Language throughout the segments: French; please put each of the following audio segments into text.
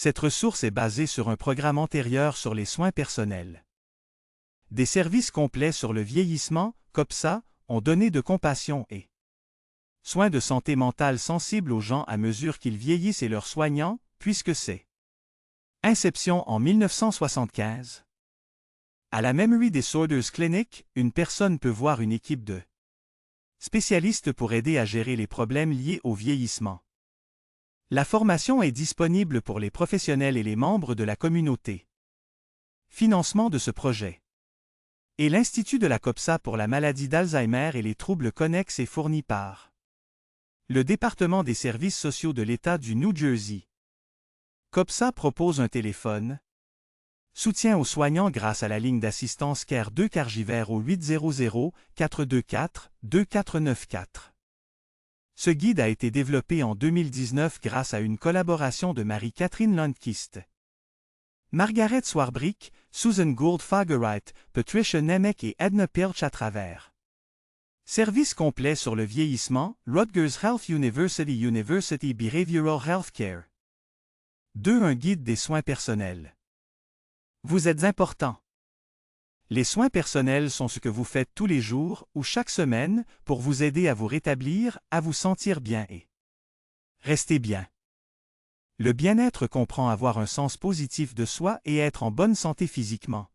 Cette ressource est basée sur un programme antérieur sur les soins personnels. Des services complets sur le vieillissement, COPSA, ont donné de compassion et soins de santé mentale sensibles aux gens à mesure qu'ils vieillissent et leurs soignants, puisque c'est Inception en 1975. À la Memory Disorders Clinic, une personne peut voir une équipe de spécialistes pour aider à gérer les problèmes liés au vieillissement. La formation est disponible pour les professionnels et les membres de la communauté. Financement de ce projet. Et l'Institut de la COPSA pour la maladie d'Alzheimer et les troubles connexes est fourni par le département des services sociaux de l'État du New Jersey. COPSA propose un téléphone, soutien aux soignants grâce à la ligne d'assistance CARE 2 Cargivert au 800-424-2494. Ce guide a été développé en 2019 grâce à une collaboration de Marie-Catherine Lundquist, Margaret Swarbrick, Susan Gould Fagerite, Patricia Nemec et Edna Pilch à travers Service complet sur le vieillissement, Rutgers Health University Behavioral Healthcare. 2. Un guide des soins personnels. Vous êtes important. Les soins personnels sont ce que vous faites tous les jours ou chaque semaine pour vous aider à vous rétablir, à vous sentir bien et rester bien. Le bien-être comprend avoir un sens positif de soi et être en bonne santé physiquement,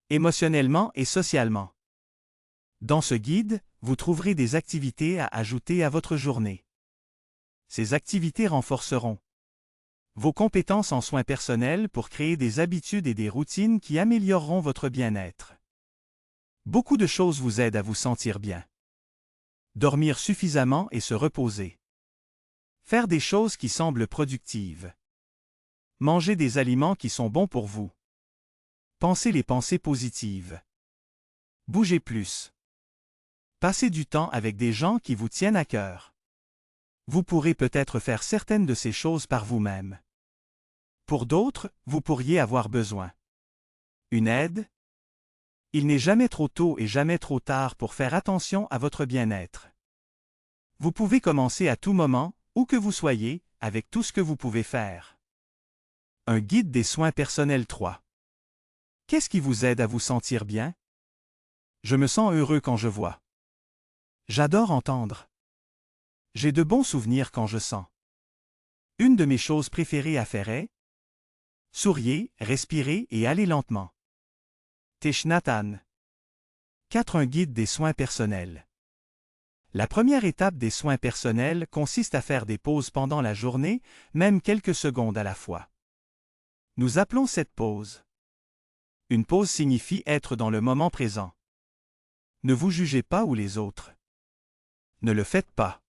émotionnellement et socialement. Dans ce guide, vous trouverez des activités à ajouter à votre journée. Ces activités renforceront vos compétences en soins personnels pour créer des habitudes et des routines qui amélioreront votre bien-être. Beaucoup de choses vous aident à vous sentir bien. Dormir suffisamment et se reposer. Faire des choses qui semblent productives. Manger des aliments qui sont bons pour vous. Penser les pensées positives. Bouger plus. Passer du temps avec des gens qui vous tiennent à cœur. Vous pourrez peut-être faire certaines de ces choses par vous-même. Pour d'autres, vous pourriez avoir besoin. Une aide? Il n'est jamais trop tôt et jamais trop tard pour faire attention à votre bien-être. Vous pouvez commencer à tout moment, où que vous soyez, avec tout ce que vous pouvez faire. Un guide des soins personnels 3. Qu'est-ce qui vous aide à vous sentir bien? Je me sens heureux quand je vois. J'adore entendre. J'ai de bons souvenirs quand je sens. Une de mes choses préférées à faire est souriez, respirez et allez lentement. Thich Nhat Hanh. 4. Un guide des soins personnels. La première étape des soins personnels consiste à faire des pauses pendant la journée, même quelques secondes à la fois. Nous appelons cette pause. Une pause signifie être dans le moment présent. Ne vous jugez pas ou les autres. Ne le faites pas.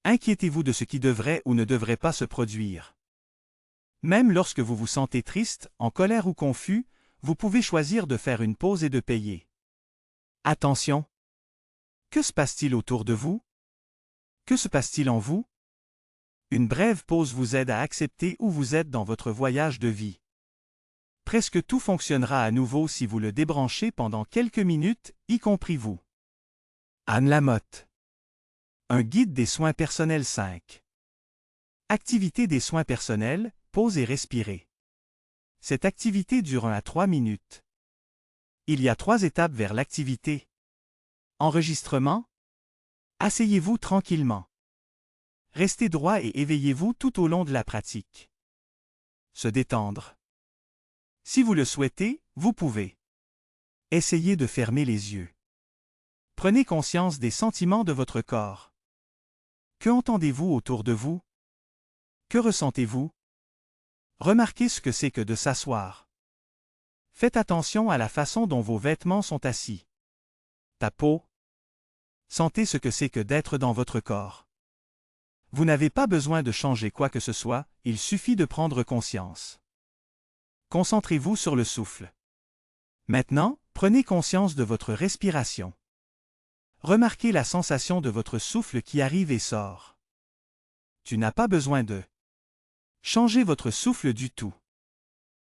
Inquiétez-vous de ce qui devrait ou ne devrait pas se produire. Même lorsque vous vous sentez triste, en colère ou confus, vous pouvez choisir de faire une pause et de payer. Attention! Que se passe-t-il autour de vous? Que se passe-t-il en vous? Une brève pause vous aide à accepter où vous êtes dans votre voyage de vie. Presque tout fonctionnera à nouveau si vous le débranchez pendant quelques minutes, y compris vous. Anne Lamotte. Un guide des soins personnels 5. Activité des soins personnels, pause et respirez. Cette activité dure 1 à 3 minutes. Il y a 3 étapes vers l'activité. Enregistrement. Asseyez-vous tranquillement. Restez droit et éveillez-vous tout au long de la pratique. Se détendre. Si vous le souhaitez, vous pouvez. Essayez de fermer les yeux. Prenez conscience des sentiments de votre corps. Que entendez-vous autour de vous? Que ressentez-vous? Remarquez ce que c'est que de s'asseoir. Faites attention à la façon dont vos vêtements sont assis. Ta peau. Sentez ce que c'est que d'être dans votre corps. Vous n'avez pas besoin de changer quoi que ce soit, il suffit de prendre conscience. Concentrez-vous sur le souffle. Maintenant, prenez conscience de votre respiration. Remarquez la sensation de votre souffle qui arrive et sort. Tu n'as pas besoin de changer votre souffle du tout.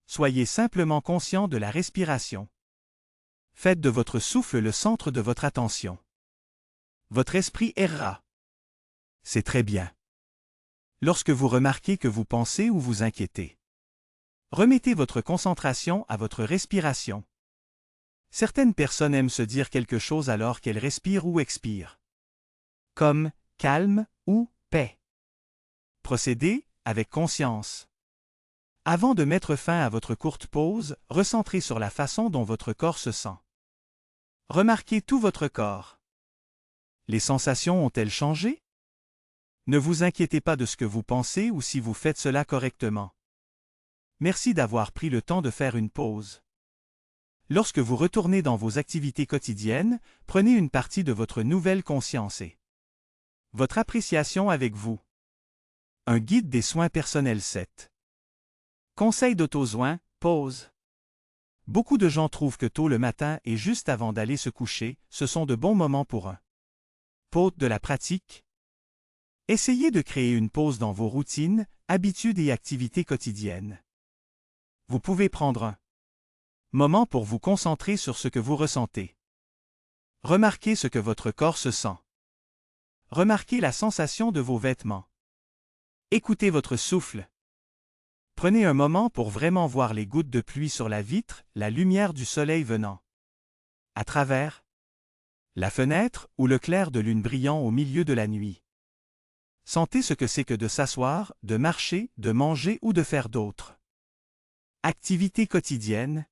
Soyez simplement conscient de la respiration. Faites de votre souffle le centre de votre attention. Votre esprit errera. C'est très bien. Lorsque vous remarquez que vous pensez ou vous inquiétez, remettez votre concentration à votre respiration. Certaines personnes aiment se dire quelque chose alors qu'elles respirent ou expirent, comme calme ou paix. Procédez avec conscience. Avant de mettre fin à votre courte pause, recentrez sur la façon dont votre corps se sent. Remarquez tout votre corps. Les sensations ont-elles changé? Ne vous inquiétez pas de ce que vous pensez ou si vous faites cela correctement. Merci d'avoir pris le temps de faire une pause. Lorsque vous retournez dans vos activités quotidiennes, prenez une partie de votre nouvelle conscience et votre appréciation avec vous. Un guide des soins personnels 7. Conseil d'auto-soin, pause. Beaucoup de gens trouvent que tôt le matin et juste avant d'aller se coucher, ce sont de bons moments pour un pause de la pratique. Essayez de créer une pause dans vos routines, habitudes et activités quotidiennes. Vous pouvez prendre un moment pour vous concentrer sur ce que vous ressentez. Remarquez ce que votre corps se sent. Remarquez la sensation de vos vêtements. Écoutez votre souffle. Prenez un moment pour vraiment voir les gouttes de pluie sur la vitre, la lumière du soleil venant à travers la fenêtre ou le clair de lune brillant au milieu de la nuit. Sentez ce que c'est que de s'asseoir, de marcher, de manger ou de faire d'autres activités quotidiennes.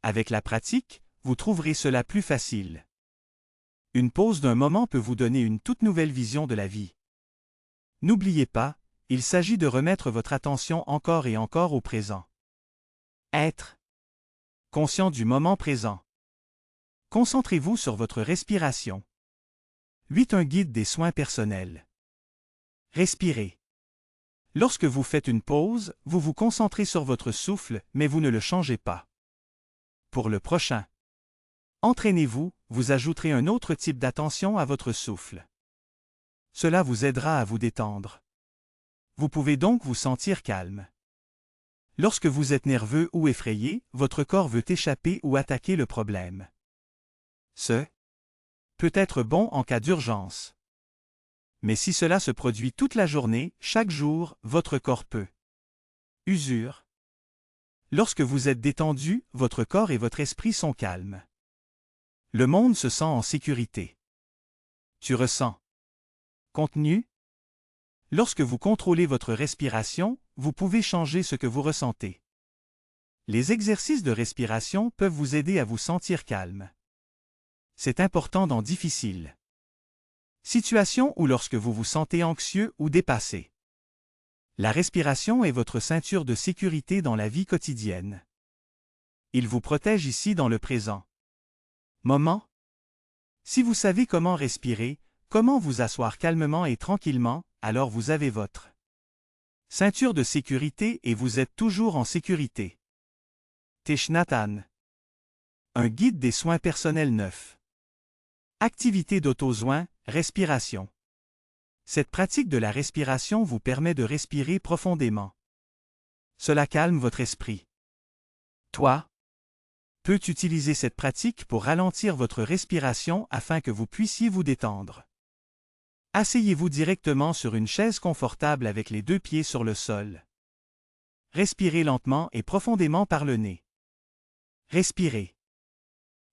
Avec la pratique, vous trouverez cela plus facile. Une pause d'un moment peut vous donner une toute nouvelle vision de la vie. N'oubliez pas, il s'agit de remettre votre attention encore et encore au présent. Être conscient du moment présent. Concentrez-vous sur votre respiration. 8. Un guide des soins personnels. Respirez. Lorsque vous faites une pause, vous vous concentrez sur votre souffle, mais vous ne le changez pas. Pour le prochain, entraînez-vous, vous ajouterez un autre type d'attention à votre souffle. Cela vous aidera à vous détendre. Vous pouvez donc vous sentir calme. Lorsque vous êtes nerveux ou effrayé, votre corps veut échapper ou attaquer le problème. Ce peut être bon en cas d'urgence. Mais si cela se produit toute la journée, chaque jour, votre corps peut usure. Lorsque vous êtes détendu, votre corps et votre esprit sont calmes. Le monde se sent en sécurité. Tu ressens contenu? Lorsque vous contrôlez votre respiration, vous pouvez changer ce que vous ressentez. Les exercices de respiration peuvent vous aider à vous sentir calme. C'est important dans difficile situation ou lorsque vous vous sentez anxieux ou dépassé. La respiration est votre ceinture de sécurité dans la vie quotidienne. Il vous protège ici dans le présent moment. Si vous savez comment respirer, comment vous asseoir calmement et tranquillement, alors vous avez votre ceinture de sécurité et vous êtes toujours en sécurité. Thich Nhat Hanh. Un guide des soins personnels 9. Activité d'auto-soin, respiration. Cette pratique de la respiration vous permet de respirer profondément. Cela calme votre esprit. Toi, peux utiliser cette pratique pour ralentir votre respiration afin que vous puissiez vous détendre. Asseyez-vous directement sur une chaise confortable avec les 2 pieds sur le sol. Respirez lentement et profondément par le nez. Respirez.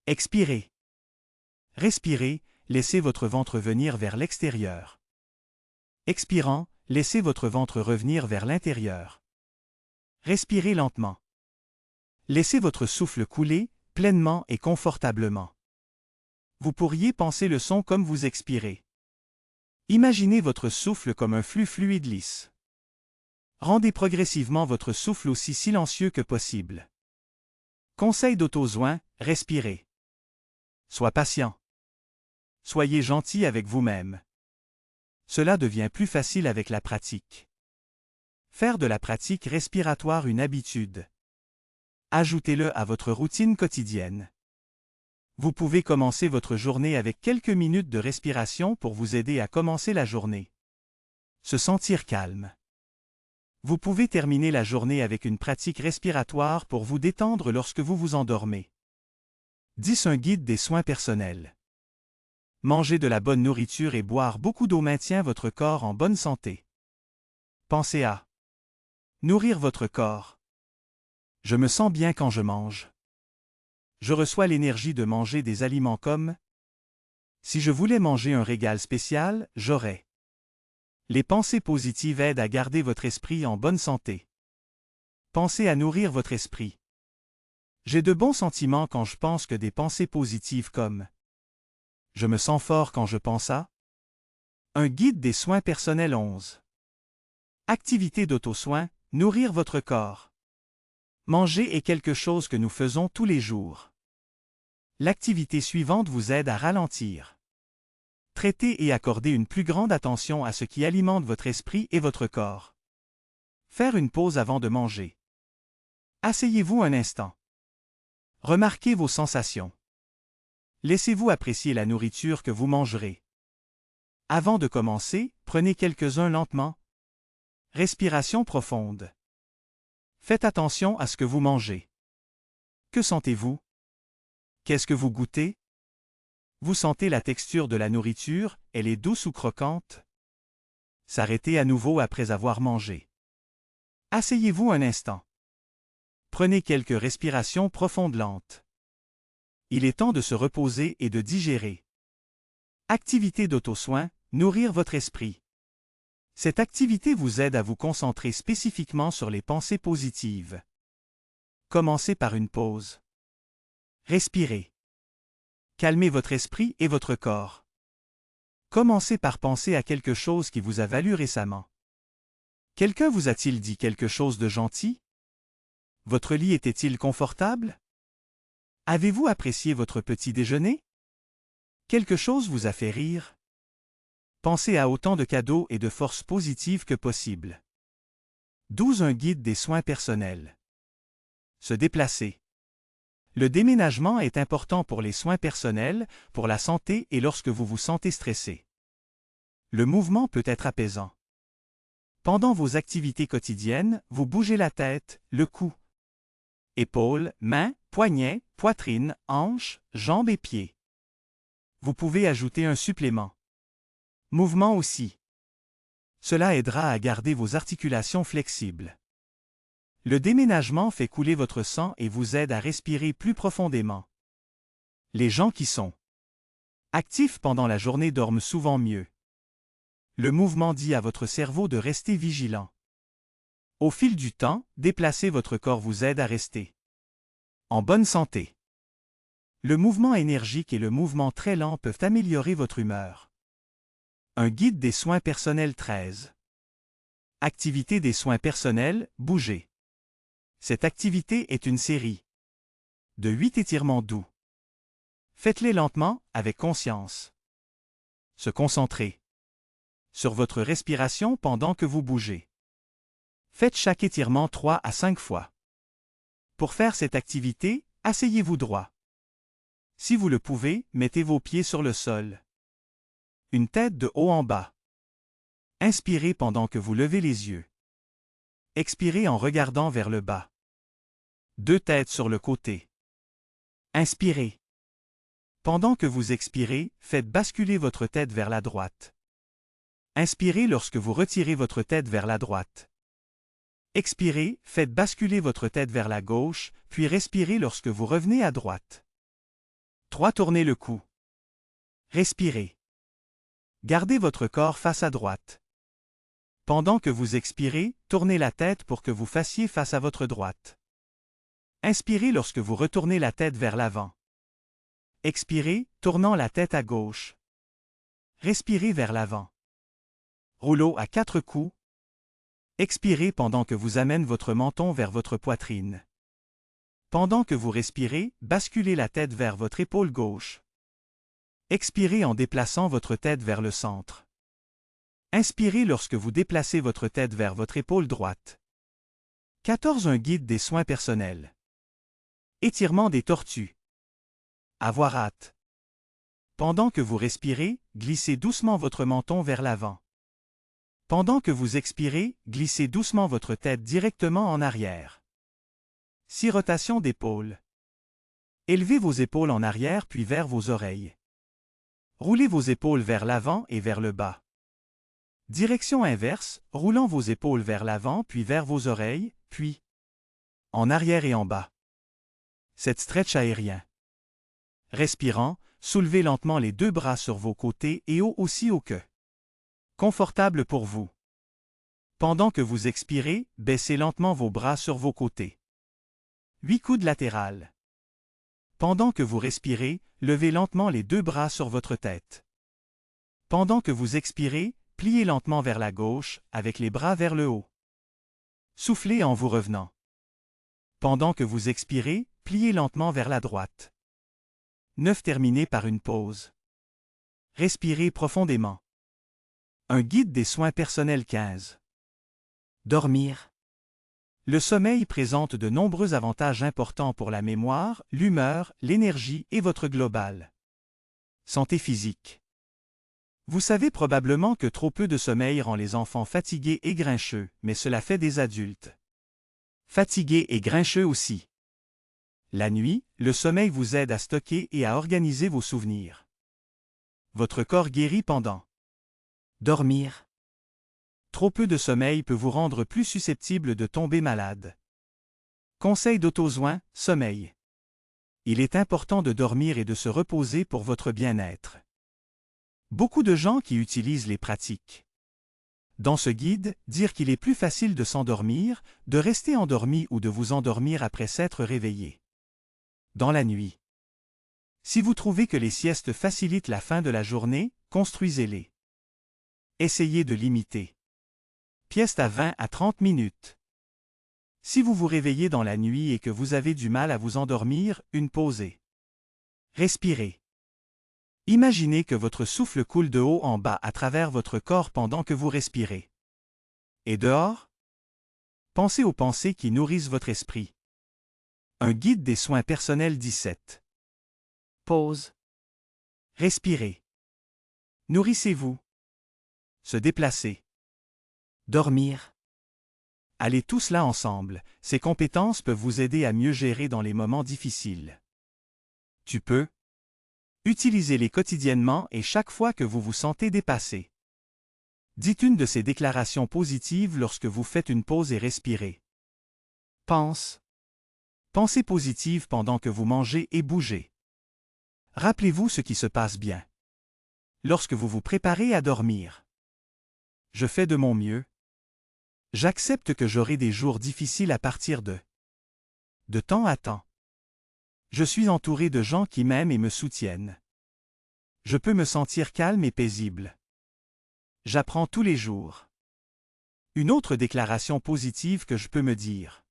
Expirez. Respirez, laissez votre ventre venir vers l'extérieur. Expirant, laissez votre ventre revenir vers l'intérieur. Respirez lentement. Laissez votre souffle couler, pleinement et confortablement. Vous pourriez penser le son comme vous expirez. Imaginez votre souffle comme un flux fluide lisse. Rendez progressivement votre souffle aussi silencieux que possible. Conseil d'auto-soin, respirez. Sois patient. Soyez gentil avec vous-même. Cela devient plus facile avec la pratique. Faire de la pratique respiratoire une habitude. Ajoutez-le à votre routine quotidienne. Vous pouvez commencer votre journée avec quelques minutes de respiration pour vous aider à commencer la journée. Se sentir calme. Vous pouvez terminer la journée avec une pratique respiratoire pour vous détendre lorsque vous vous endormez. 10. Un guide des soins personnels. Manger de la bonne nourriture et boire beaucoup d'eau maintient votre corps en bonne santé. Pensez à nourrir votre corps. Je me sens bien quand je mange. Je reçois l'énergie de manger des aliments comme si je voulais manger un régal spécial, j'aurais. Les pensées positives aident à garder votre esprit en bonne santé. Pensez à nourrir votre esprit. J'ai de bons sentiments quand je pense que des pensées positives comme je me sens fort quand je pense à un guide des soins personnels 11. Activité d'auto-soin, nourrir votre corps. Manger est quelque chose que nous faisons tous les jours. L'activité suivante vous aide à ralentir. Traitez et accordez une plus grande attention à ce qui alimente votre esprit et votre corps. Faire une pause avant de manger. Asseyez-vous un instant. Remarquez vos sensations. Laissez-vous apprécier la nourriture que vous mangerez. Avant de commencer, prenez quelques-uns lentement. Respiration profonde. Faites attention à ce que vous mangez. Que sentez-vous? Qu'est-ce que vous goûtez? Vous sentez la texture de la nourriture, elle est douce ou croquante? S'arrêtez à nouveau après avoir mangé. Asseyez-vous un instant. Prenez quelques respirations profondes lentes. Il est temps de se reposer et de digérer. Activité d'auto-soin, nourrir votre esprit. Cette activité vous aide à vous concentrer spécifiquement sur les pensées positives. Commencez par une pause. Respirez. Calmez votre esprit et votre corps. Commencez par penser à quelque chose qui vous a valu récemment. Quelqu'un vous a-t-il dit quelque chose de gentil? Votre lit était-il confortable? Avez-vous apprécié votre petit déjeuner? Quelque chose vous a fait rire? Pensez à autant de cadeaux et de forces positives que possible. 12. Un guide des soins personnels. Se déplacer. Le déménagement est important pour les soins personnels, pour la santé et lorsque vous vous sentez stressé. Le mouvement peut être apaisant. Pendant vos activités quotidiennes, vous bougez la tête, le cou, épaules, mains, poignets, poitrine, hanches, jambes et pieds. Vous pouvez ajouter un supplément. Mouvement aussi. Cela aidera à garder vos articulations flexibles. Le déménagement fait couler votre sang et vous aide à respirer plus profondément. Les gens qui sont actifs pendant la journée dorment souvent mieux. Le mouvement dit à votre cerveau de rester vigilant. Au fil du temps, déplacer votre corps vous aide à rester en bonne santé. Le mouvement énergique et le mouvement très lent peuvent améliorer votre humeur. Un guide des soins personnels 13. Activité des soins personnels, bouger. Cette activité est une série de 8 étirements doux. Faites-les lentement, avec conscience. Se concentrer sur votre respiration pendant que vous bougez. Faites chaque étirement 3 à 5 fois. Pour faire cette activité, asseyez-vous droit. Si vous le pouvez, mettez vos pieds sur le sol. Une tête de haut en bas. Inspirez pendant que vous levez les yeux. Expirez en regardant vers le bas. 2 têtes sur le côté. Inspirez. Pendant que vous expirez, faites basculer votre tête vers la droite. Inspirez lorsque vous retirez votre tête vers la droite. Expirez, faites basculer votre tête vers la gauche, puis respirez lorsque vous revenez à droite. 3. Tournez le cou. Respirez. Gardez votre corps face à droite. Pendant que vous expirez, tournez la tête pour que vous fassiez face à votre droite. Inspirez lorsque vous retournez la tête vers l'avant. Expirez, tournant la tête à gauche. Respirez vers l'avant. Rouleau à 4 coups. Expirez pendant que vous amenez votre menton vers votre poitrine. Pendant que vous respirez, basculez la tête vers votre épaule gauche. Expirez en déplaçant votre tête vers le centre. Inspirez lorsque vous déplacez votre tête vers votre épaule droite. 14. Un guide des soins personnels. Étirement des tortues. Avoir hâte. Pendant que vous respirez, glissez doucement votre menton vers l'avant. Pendant que vous expirez, glissez doucement votre tête directement en arrière. 6. Rotation d'épaules. Élevez vos épaules en arrière puis vers vos oreilles. Roulez vos épaules vers l'avant et vers le bas. Direction inverse, roulant vos épaules vers l'avant puis vers vos oreilles, puis en arrière et en bas. Cette stretch aérien. Respirant, soulevez lentement les deux bras sur vos côtés et aussi haut que confortable pour vous. Pendant que vous expirez, baissez lentement vos bras sur vos côtés. 8 coudes latérales. Pendant que vous respirez, levez lentement les deux bras sur votre tête. Pendant que vous expirez, pliez lentement vers la gauche, avec les bras vers le haut. Soufflez en vous revenant. Pendant que vous expirez, pliez lentement vers la droite. 9. Terminez par une pause. Respirez profondément. Un guide des soins personnels 15. Dormir. Le sommeil présente de nombreux avantages importants pour la mémoire, l'humeur, l'énergie et votre global. Santé physique. Vous savez probablement que trop peu de sommeil rend les enfants fatigués et grincheux, mais cela fait des adultes fatigués et grincheux aussi. La nuit, le sommeil vous aide à stocker et à organiser vos souvenirs. Votre corps guérit pendant dormir. Trop peu de sommeil peut vous rendre plus susceptible de tomber malade. Conseil d'auto-soin, sommeil. Il est important de dormir et de se reposer pour votre bien-être. Beaucoup de gens qui utilisent les pratiques. Dans ce guide, dire qu'il est plus facile de s'endormir, de rester endormi ou de vous endormir après s'être réveillé. Dans la nuit. Si vous trouvez que les siestes facilitent la fin de la journée, construisez-les. Essayez de limiter. Sieste à 20 à 30 minutes. Si vous vous réveillez dans la nuit et que vous avez du mal à vous endormir, une pause. Respirez. Imaginez que votre souffle coule de haut en bas à travers votre corps pendant que vous respirez. Et dehors? Pensez aux pensées qui nourrissent votre esprit. Un guide des soins personnels 17. Pause. Respirez. Nourrissez-vous. Se déplacer. Dormir. Allez tout cela ensemble, ces compétences peuvent vous aider à mieux gérer dans les moments difficiles. Tu peux utilisez-les quotidiennement et chaque fois que vous vous sentez dépassé. Dites une de ces déclarations positives lorsque vous faites une pause et respirez. Pense. Pensez positive pendant que vous mangez et bougez. Rappelez-vous ce qui se passe bien. Lorsque vous vous préparez à dormir. Je fais de mon mieux. J'accepte que j'aurai des jours difficiles à partir de temps à temps. Je suis entouré de gens qui m'aiment et me soutiennent. Je peux me sentir calme et paisible. J'apprends tous les jours. Une autre déclaration positive que je peux me dire.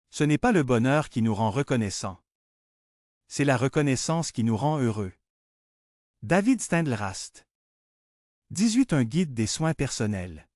Ce n'est pas le bonheur qui nous rend reconnaissants. C'est la reconnaissance qui nous rend heureux. David Steindl-Rast. 18. Un guide des soins personnels.